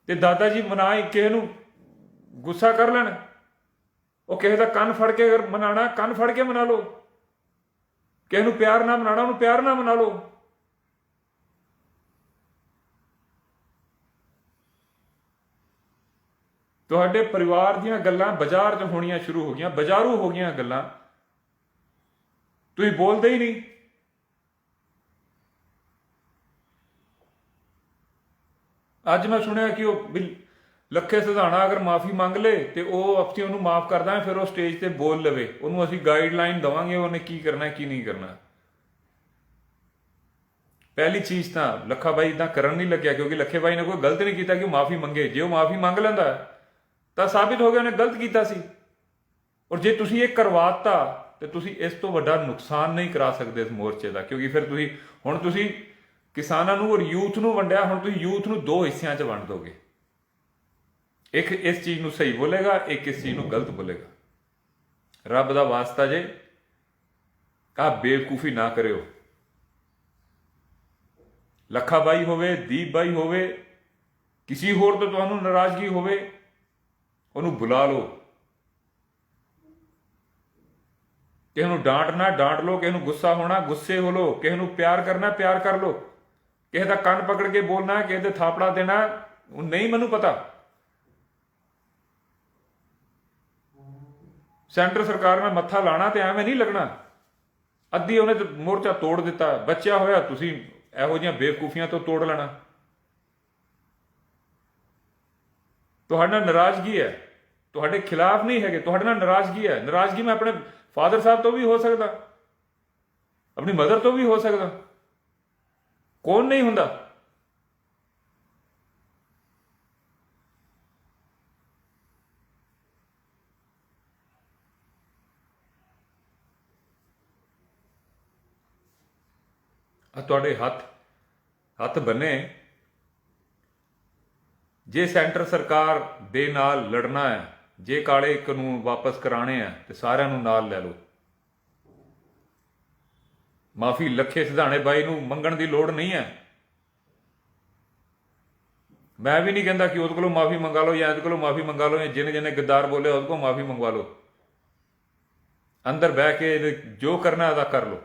ਤੇ ਦਾਦਾ ਜੀ ਮਨਾ ਕਿਸੇ ਨੂੰ ਗੁੱਸਾ ਕਰ ਲੈਣ, ਉਹ ਕਿਸੇ ਦਾ ਕੰਨ ਫੜ ਕੇ ਅਗਰ ਮਨਾਣਾ, ਕੰਨ ਫੜ ਕੇ ਮਨਾ ਲਓ। ਕਿਸੇ ਨੂੰ ਪਿਆਰ ਨਾਲ ਮਨਾਣਾ, ਉਹਨੂੰ ਪਿਆਰ ਨਾਲ ਮਨਾ ਲਓ। ਤੁਹਾਡੇ ਪਰਿਵਾਰ ਦੀਆਂ ਗੱਲਾਂ ਬਾਜ਼ਾਰ 'ਚ ਹੋਣੀਆਂ ਸ਼ੁਰੂ ਹੋ ਗਈਆਂ, ਬਾਜ਼ਾਰੂ ਹੋ ਗਈਆਂ ਗੱਲਾਂ। ਤੁਸੀਂ ਬੋਲਦੇ ਹੀ ਨਹੀਂ। ਅੱਜ ਮੈਂ ਸੁਣਿਆ ਕਿ ਉਹ ਲੱਖੇ ਸਿਧਾਣਾ ਅਗਰ ਮਾਫੀ ਮੰਗ ਲੇ ਤੇ ਉਹ ਅਸੀਂ ਉਹਨੂੰ ਮਾਫ ਕਰ ਦਾਂਗੇ, ਫਿਰ ਉਹ ਸਟੇਜ ਤੇ ਬੋਲ ਲਵੇ, ਉਹਨੂੰ ਅਸੀਂ ਗਾਈਡਲਾਈਨ ਦੇਵਾਂਗੇ ਉਹਨੇ ਕੀ ਕਰਨਾ ਕੀ ਨਹੀਂ ਕਰਨਾ। ਪਹਿਲੀ ਚੀਜ਼ ਤਾਂ ਲੱਖਾ ਬਾਈ ਇੱਦਾਂ ਕਰਨ ਨਹੀਂ ਲੱਗਿਆ, ਕਿਉਂਕਿ ਲੱਖੇ ਬਾਈ ਨੇ ਕੋਈ ਗਲਤ ਨਹੀਂ ਕੀਤਾ ਕਿ ਉਹ ਮਾਫੀ ਮੰਗੇ। ਜੇ ਉਹ ਮਾਫੀ ਮੰਗ ਲੈਂਦਾ ਤਾਂ ਸਾਬਿਤ ਹੋ ਗਿਆ ਉਹਨੇ ਗਲਤ ਕੀਤਾ ਸੀ। ਔਰ ਜੇ ਤੁਸੀਂ ਇਹ ਕਰਵਾਤਾ ਤੇ ਤੁਸੀਂ ਇਸ ਤੋਂ ਵੱਡਾ ਨੁਕਸਾਨ ਨਹੀਂ ਕਰਾ ਸਕਦੇ ਇਸ ਮੋਰਚੇ ਦਾ, ਕਿਉਂਕਿ ਫਿਰ ਤੁਸੀਂ ਕਿਸਾਨਾਂ ਨੂੰ ਔਰ ਯੂਥ ਨੂੰ ਵੰਡਿਆ, ਹੁਣ ਤੁਸੀਂ ਯੂਥ ਨੂੰ ਦੋ ਹਿੱਸਿਆਂ 'ਚ ਵੰਡ ਦੋਗੇ। ਇੱਕ ਇਸ ਚੀਜ਼ ਨੂੰ ਸਹੀ ਬੋਲੇਗਾ, ਇੱਕ ਇਸ ਚੀਜ਼ ਨੂੰ ਗਲਤ ਬੋਲੇਗਾ। ਰੱਬ ਦਾ ਵਾਸਤਾ ਜੇ ਆਹ ਬੇਵਕੂਫੀ ਨਾ ਕਰਿਓ। ਲੱਖਾ ਬਾਈ ਹੋਵੇ, ਦੀਪ ਬਾਈ ਹੋਵੇ, ਕਿਸੇ ਹੋਰ ਤੋਂ ਤੁਹਾਨੂੰ ਨਾਰਾਜ਼ਗੀ ਹੋਵੇ, ਉਹਨੂੰ ਬੁਲਾ ਲਓ। ਕਿਸੇ ਨੂੰ ਡਾਂਟਣਾ ਡਾਂਟ ਲਓ, ਕਿਸੇ ਨੂੰ ਗੁੱਸਾ ਹੋਣਾ ਗੁੱਸੇ ਹੋ ਲਓ, ਕਿਸੇ ਨੂੰ ਪਿਆਰ ਕਰਨਾ ਪਿਆਰ ਕਰ ਲਓ, ਕਿਸੇ ਦਾ ਕੰਨ ਪਕੜ ਕੇ ਬੋਲਣਾ, ਕਿਸੇ ਦੇ ਥਾਪੜਾ ਦੇਣਾ, ਉਹ ਨਹੀਂ ਮੈਨੂੰ ਪਤਾ। ਸੈਂਟਰ ਸਰਕਾਰ ਨਾਲ ਮੱਥਾ ਲਾਣਾ ਤੇ ਐਵੇਂ ਨਹੀਂ ਲੱਗਣਾ। ਅੱਧੀ ਉਹਨੇ ਤੇ ਮੋਰਚਾ ਤੋੜ ਦਿੱਤਾ, ਬਚਿਆ ਹੋਇਆ ਤੁਸੀਂ ਇਹੋ ਜਿਹੀਆਂ ਬੇਵਕੂਫੀਆਂ ਤੋਂ ਤੋੜ ਲੈਣਾ। ਤੁਹਾਡੇ ਨਾਲ ਨਾਰਾਜ਼ਗੀ ਹੈ, ਤੁਹਾਡੇ ਖਿਲਾਫ ਨਹੀਂ ਹੈਗੇ, ਤੁਹਾਡੇ ਨਾਲ ਨਾਰਾਜ਼ਗੀ ਹੈ। ਨਾਰਾਜ਼ਗੀ ਮੈਂ ਆਪਣੇ ਫਾਦਰ ਸਾਹਿਬ ਤੋਂ ਵੀ ਹੋ ਸਕਦਾ, ਆਪਣੀ ਮਦਰ ਤੋਂ ਵੀ ਹੋ ਸਕਦਾ, ਕੌਣ ਨਹੀਂ ਹੁੰਦਾ। ਤੁਹਾਡੇ ਹੱਥ ਬੰਨੇ। ਜੇ ਸੈਂਟਰ ਸਰਕਾਰ ਦੇ ਨਾਲ ਲੜਨਾ ਹੈ, ਜੇ ਕਾਲੇ ਕਾਨੂੰਨ ਵਾਪਸ ਕਰਾਣੇ ਆ, ਤੇ ਸਾਰਿਆਂ ਨੂੰ ਨਾਲ ਲੈ ਲਓ। ਮਾਫੀ ਲੱਖੇ ਸਿਧਾਣੇ ਬਾਈ ਨੂੰ ਮੰਗਣ ਦੀ ਲੋੜ ਨਹੀਂ ਹੈ। ਮੈਂ ਵੀ ਨਹੀਂ ਕਹਿੰਦਾ ਕਿ ਉਹਦੇ ਕੋਲੋਂ ਮਾਫੀ ਮੰਗਾ ਲਓ ਜਾਂ ਇਹਦੇ ਕੋਲੋਂ ਮਾਫੀ ਮੰਗਾ ਲਓ, ਜਾਂ ਜਿਹਨੇ ਗੱਦਾਰ ਬੋਲੇ ਉਹਦੇ ਕੋਲ ਮਾਫੀ ਮੰਗਵਾ ਲਓ। ਅੰਦਰ ਬਹਿ ਕੇ ਜੋ ਕਰਨਾ ਉਹਦਾ ਕਰ ਲਓ।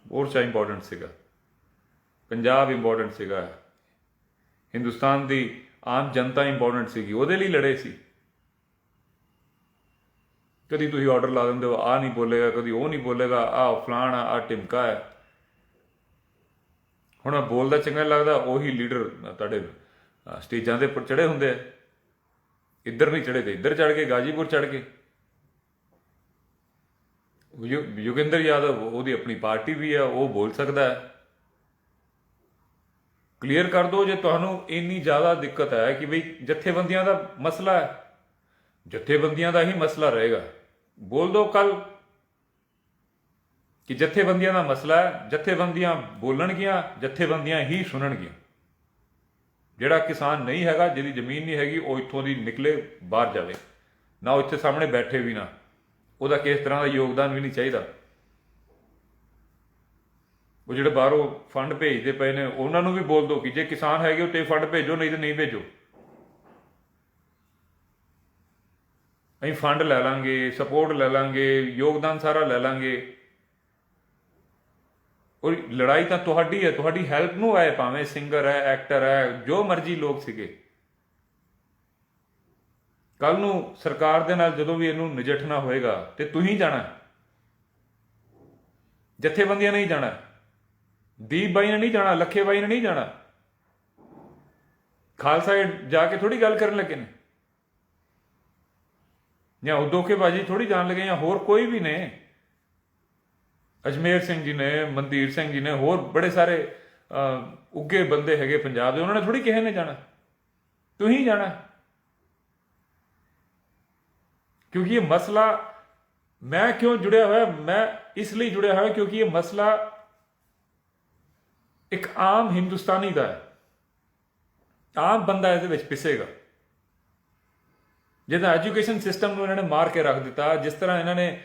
ਮੋਰਚਾ ਇੰਪੋਰਟੈਂਟ ਸੀਗਾ, ਪੰਜਾਬ ਇੰਪੋਰਟੈਂਟ ਸੀਗਾ, ਹਿੰਦੁਸਤਾਨ ਦੀ ਆਮ ਜਨਤਾ ਇੰਪੋਰਟੈਂਟ ਸੀਗੀ, ਉਹਦੇ ਲਈ ਲੜੇ ਸੀ। ਕਦੀ ਤੁਸੀਂ ਆਰਡਰ ਲਾ ਦਿੰਦੇ ਹੋ, ਆਹ ਨਹੀਂ ਬੋਲੇਗਾ, ਕਦੀ ਉਹ ਨਹੀਂ ਬੋਲੇਗਾ, ਆਹ ਫਲਾਣਾ ਆਹ ਟਿਮਕਾ ਹੈ। ਹੁਣ ਬੋਲਦਾ ਚੰਗਾ ਲੱਗਦਾ, ਉਹੀ ਲੀਡਰ ਤੁਹਾਡੇ ਸਟੇਜਾਂ ਦੇ ਉੱਪਰ ਚੜੇ ਹੁੰਦੇ ਆ। ਇੱਧਰ ਨਹੀਂ ਚੜੇ ਤੇ ਇੱਧਰ ਚੜ ਕੇ, ਗਾਜੀਪੁਰ ਚੜ ਕੇ। ਯੋਗਿੰਦਰ ਯਾਦਵ, ਉਹਦੀ ਆਪਣੀ ਪਾਰਟੀ ਵੀ ਹੈ, ਉਹ ਬੋਲ ਸਕਦਾ ਹੈ। ਕਲੀਅਰ ਕਰ ਦਿਓ। ਜੇ ਤੁਹਾਨੂੰ ਇੰਨੀ ਜ਼ਿਆਦਾ ਦਿੱਕਤ ਹੈ ਕਿ ਬਈ ਜਥੇਬੰਦੀਆਂ ਦਾ ਮਸਲਾ ਹੈ, ਜਥੇਬੰਦੀਆਂ ਦਾ ਹੀ ਮਸਲਾ ਰਹੇਗਾ, ਬੋਲ ਦਿਓ ਕੱਲ ਕਿ ਜਥੇਬੰਦੀਆਂ ਦਾ ਮਸਲਾ ਹੈ, ਜਥੇਬੰਦੀਆਂ ਬੋਲਣਗੀਆਂ, ਜਥੇਬੰਦੀਆਂ ਹੀ ਸੁਣਨਗੀਆਂ। ਜਿਹੜਾ ਕਿਸਾਨ ਨਹੀਂ ਹੈਗਾ, ਜਿਹਦੀ ਜ਼ਮੀਨ ਨਹੀਂ ਹੈਗੀ, ਉਹ ਇੱਥੋਂ ਦੀ ਨਿਕਲੇ, ਬਾਹਰ ਜਾਵੇ ਨਾ, ਉਹ ਇੱਥੇ ਸਾਹਮਣੇ ਬੈਠੇ ਵੀ ਨਾ, ਉਹਦਾ ਕਿਸ ਤਰ੍ਹਾਂ ਦਾ ਯੋਗਦਾਨ ਵੀ ਨਹੀਂ ਚਾਹੀਦਾ। ਉਹ ਜਿਹੜੇ ਬਾਹਰੋਂ ਫੰਡ ਭੇਜਦੇ ਪਏ ਨੇ, ਉਹਨਾਂ ਨੂੰ ਵੀ ਬੋਲ ਦਿਓ ਕਿ ਜੇ ਕਿਸਾਨ ਹੈਗੇ ਉੱਤੇ ਫੰਡ ਭੇਜੋ, ਨਹੀਂ ਤਾਂ ਨਹੀਂ ਭੇਜੋ। ਅਸੀਂ ਫੰਡ ਲੈ ਲਾਂਗੇ, ਸਪੋਰਟ ਲੈ ਲਾਂਗੇ, ਯੋਗਦਾਨ ਸਾਰਾ ਲੈ ਲਾਂਗੇ। ਔਰ ਲੜਾਈ ਤਾਂ ਤੁਹਾਡੀ ਹੈ, ਤੁਹਾਡੀ ਹੈਲਪ ਨੂੰ ਆਏ, ਭਾਵੇਂ ਸਿੰਗਰ ਹੈ, ਐਕਟਰ ਹੈ, ਜੋ ਮਰਜ਼ੀ ਲੋਕ ਸੀਗੇ। ਕੱਲ ਨੂੰ ਸਰਕਾਰ ਦੇ ਨਾਲ ਜਦੋਂ ਵੀ ਇਹਨੂੰ ਨਜਿੱਠਣਾ ਹੋਏਗਾ ਤੇ ਤੁਸੀਂ ਜਾਣਾ, ਜਥੇਬੰਦੀਆਂ ਨਹੀਂ ਜਾਣਾ, ਦੀਪ ਬਾਈ ਨੇ ਨਹੀਂ ਜਾਣਾ, ਲੱਖੇ ਬਾਈ ਨੇ ਨਹੀਂ ਜਾਣਾ। ਖਾਲਸਾ ਜਾ ਕੇ ਥੋੜੀ ਗੱਲ ਕਰਨ ਲੱਗੇ ਨੇ, ਜਾਂ ਉਦੋਖੇਬਾਜੀ ਥੋੜੀ ਜਾਣ ਲੱਗੇ, ਜਾਂ ਹੋਰ ਕੋਈ ਵੀ ਨੇ। ਅਜਮੇਰ ਸਿੰਘ ਜੀ ਨੇ, ਮਨਦੀਰ ਸਿੰਘ ਜੀ ਨੇ, ਹੋਰ ਬੜੇ ਸਾਰੇ ਉੱਗੇ ਬੰਦੇ ਹੈਗੇ ਪੰਜਾਬ ਦੇ, ਉਹਨਾਂ ਨੇ ਥੋੜੀ ਕਿਸੇ ਨੇ ਜਾਣਾ, ਤੁਸੀਂ ਜਾਣਾ। ਕਿਉਂਕਿ ਇਹ ਮਸਲਾ, ਮੈਂ ਕਿਉਂ ਜੁੜਿਆ ਹੋਇਆ, ਮੈਂ ਇਸ ਲਈ ਜੁੜਿਆ ਹੋਇਆ ਕਿਉਂਕਿ ਇਹ ਮਸਲਾ ਇੱਕ ਆਮ ਹਿੰਦੁਸਤਾਨੀ ਦਾ ਹੈ। ਆਮ ਬੰਦਾ ਇਹਦੇ ਵਿੱਚ ਪਿਸੇਗਾ। ਜਿੱਦਾਂ ਐਜੂਕੇਸ਼ਨ ਸਿਸਟਮ ਨੂੰ ਇਹਨਾਂ ਨੇ ਮਾਰ ਕੇ ਰੱਖ ਦਿੱਤਾ, ਜਿਸ ਤਰ੍ਹਾਂ ਇਹਨਾਂ ਨੇ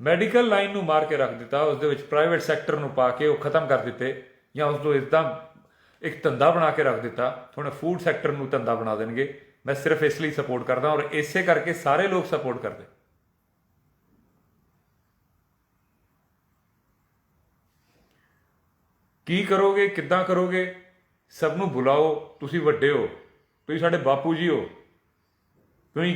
ਮੈਡੀਕਲ ਲਾਈਨ ਨੂੰ ਮਾਰ ਕੇ ਰੱਖ ਦਿੱਤਾ, ਉਸ ਦੇ ਵਿੱਚ ਪ੍ਰਾਈਵੇਟ ਸੈਕਟਰ ਨੂੰ ਪਾ ਕੇ ਉਹ ਖਤਮ ਕਰ ਦਿੱਤੇ, ਜਾਂ ਉਸ ਨੂੰ ਇੱਦਾਂ ਇੱਕ ਧੰਦਾ ਬਣਾ ਕੇ ਰੱਖ ਦਿੱਤਾ। ਹੁਣ ਫੂਡ ਸੈਕਟਰ ਨੂੰ ਧੰਦਾ ਬਣਾ ਦੇਣਗੇ। ਮੈਂ ਸਿਰਫ ਇਸ ਲਈ ਸਪੋਰਟ ਕਰਦਾ, ਔਰ ਇਸੇ ਕਰਕੇ ਸਾਰੇ ਲੋਕ ਸਪੋਰਟ ਕਰਦੇ। ਕੀ ਕਰੋਗੇ, ਕਿੱਦਾਂ ਕਰੋਗੇ, ਸਭ ਨੂੰ ਬੁਲਾਓ। ਤੁਸੀਂ ਵੱਡੇ ਹੋ, ਤੁਸੀਂ ਸਾਡੇ ਬਾਪੂ ਜੀ ਹੋ। ਤੁਸੀਂ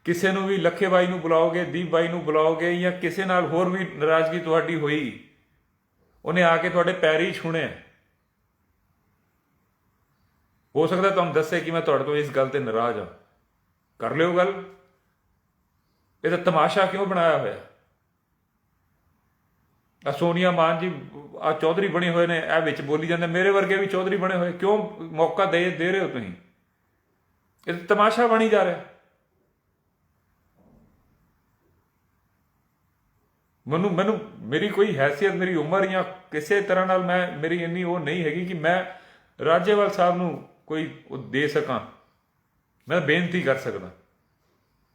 ਕਿਸੇ ਨੂੰ ਵੀ, ਲੱਖੇ ਬਾਈ ਨੂੰ ਬੁਲਾਓਗੇ, ਦੀਪ ਬਾਈ ਨੂੰ ਬੁਲਾਓਗੇ, ਜਾਂ ਕਿਸੇ ਨਾਲ ਹੋਰ ਵੀ ਨਾਰਾਜ਼ਗੀ ਤੁਹਾਡੀ ਹੋਈ, ਉਹਨੇ ਆ ਕੇ ਤੁਹਾਡੇ ਪੈਰ ਹੀ ਛੂਹਣੇ। ਹੋ ਸਕਦਾ ਤੁਹਾਨੂੰ ਦੱਸੇ ਕਿ ਮੈਂ ਤੁਹਾਡੇ ਤੋਂ ਇਸ ਗੱਲ ਤੇ ਨਾਰਾਜ਼ ਹਾਂ, ਕਰ ਲਿਓ ਗੱਲ। ਇਹ ਤਾਂ ਤਮਾਸ਼ਾ ਕਿਉਂ ਬਣਾਇਆ ਹੋਇਆ? ਆ ਸੋਨੀਆ ਮਾਨ ਜੀ ਆ ਚੌਧਰੀ ਬਣੇ ਹੋਏ ਨੇ, ਇਹ ਵਿੱਚ ਬੋਲੀ ਜਾਂਦੇ, ਮੇਰੇ ਵਰਗੇ ਵੀ ਚੌਧਰੀ ਬਣੇ ਹੋਏ, ਕਿਉਂ ਮੌਕਾ ਦੇ ਰਹੇ ਹੋ ਤੁਸੀਂ? ਇਹ ਤਾਂ ਤਮਾਸ਼ਾ ਬਣੀ ਜਾ ਰਿਹਾ। ਮੈਨੂੰ ਮੇਰੀ ਕੋਈ ਹੈਸੀਅਤ, ਮੇਰੀ ਉਮਰ ਜਾਂ ਕਿਸੇ ਤਰ੍ਹਾਂ ਨਾਲ ਮੇਰੀ ਇੰਨੀ ਉਹ ਨਹੀਂ ਹੈਗੀ ਕਿ ਮੈਂ ਰਾਜੇਵਾਲ ਸਾਹਿਬ ਨੂੰ ਕੋਈ ਉਹ ਦੇ ਸਕਾਂ। ਮੈਂ ਬੇਨਤੀ ਕਰ ਸਕਦਾ,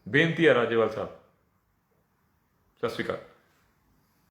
ਬੇਨਤੀ ਹੈ ਰਾਜੇਵਾਲ ਸਾਹਿਬ। ਸਤਿ ਸ਼੍ਰੀ ਅਕਾਲ।